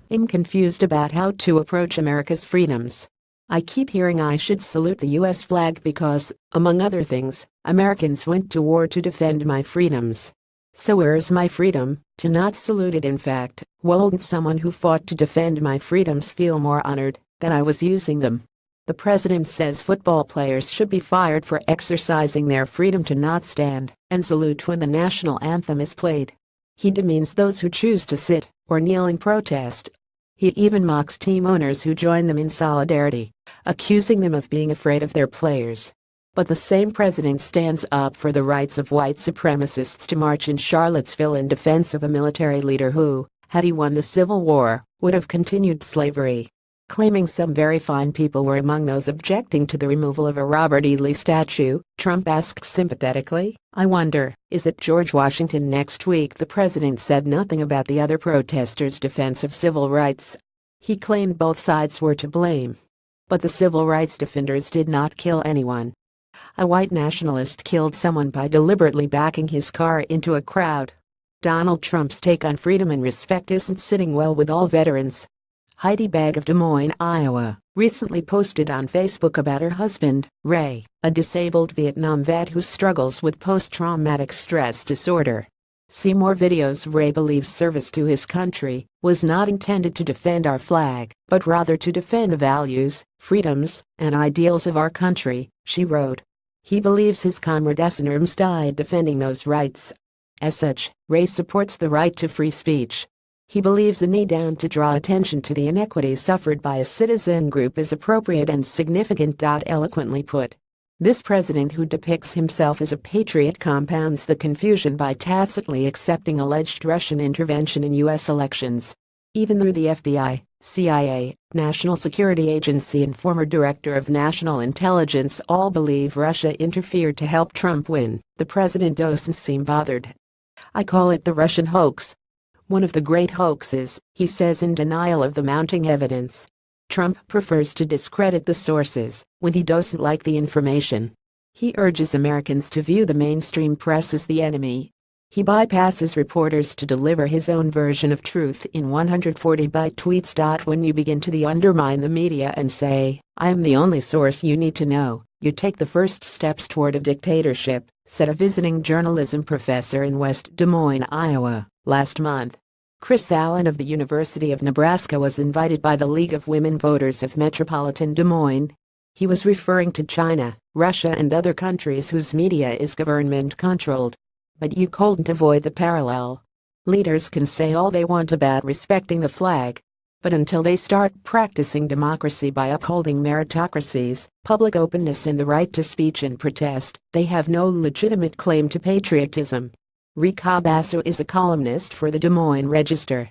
I'm confused about how to approach America's freedoms. I keep hearing I should salute the US flag because, among other things, Americans went to war to defend my freedoms. So where's my freedom to not salute it? In fact, won't someone who fought to defend my freedoms feel more honored that I was using them? The president says football players should be fired for exercising their freedom to not stand and salute when the national anthem is played. He demeans those who choose to sit or kneel in protest. He even mocks team owners who join them in solidarity, accusing them of being afraid of their players. But the same president stands up for the rights of white supremacists to march in Charlottesville in defense of a military leader who, had he won the Civil War, would have continued slavery. Claiming some very fine people were among those objecting to the removal of a Robert E. Lee statue, Trump asked sympathetically, "I wonder, is it George Washington?" Next week the president said nothing about the other protesters' defense of civil rights. He claimed both sides were to blame. But the civil rights defenders did not kill anyone. A white nationalist killed someone by deliberately backing his car into a crowd. Donald Trump's take on freedom and respect isn't sitting well with all veterans. Heidi Bagg of Des Moines, Iowa, recently posted on Facebook about her husband, Ray, a disabled Vietnam vet who struggles with post-traumatic stress disorder. See more videos. Ray believes service to his country was not intended to defend our flag, but rather to defend the values, freedoms, and ideals of our country, she wrote. He believes his comrade Essenerms died defending those rights. As such, Ray supports the right to free speech. He believes the need to draw attention to the inequities suffered by a citizen group is appropriate and significant. Eloquently put. This president, who depicts himself as a patriot, compounds the confusion by tacitly accepting alleged Russian intervention in U.S. elections. Even though the FBI, CIA, National Security Agency and former Director of National Intelligence all believe Russia interfered to help Trump win, the president doesn't seem bothered. "I call it the Russian hoax. One of the great hoaxes," he says, in denial of the mounting evidence. Trump prefers to discredit the sources when he doesn't like the information. He urges Americans to view the mainstream press as the enemy. He bypasses reporters to deliver his own version of truth in 140 byte tweets. When you begin to undermine the media and say, "I am the only source you need to know," you take the first steps toward a dictatorship, said a visiting journalism professor in West Des Moines, Iowa, last month. Chris Allen of the University of Nebraska was invited by the League of Women Voters of Metropolitan Des Moines. He was referring to China, Russia and other countries whose media is government-controlled. But you couldn't avoid the parallel. Leaders can say all they want about respecting the flag, but until they start practicing democracy by upholding meritocracies, public openness and the right to speech and protest, they have no legitimate claim to patriotism. Rika Basu is a columnist for the Des Moines Register.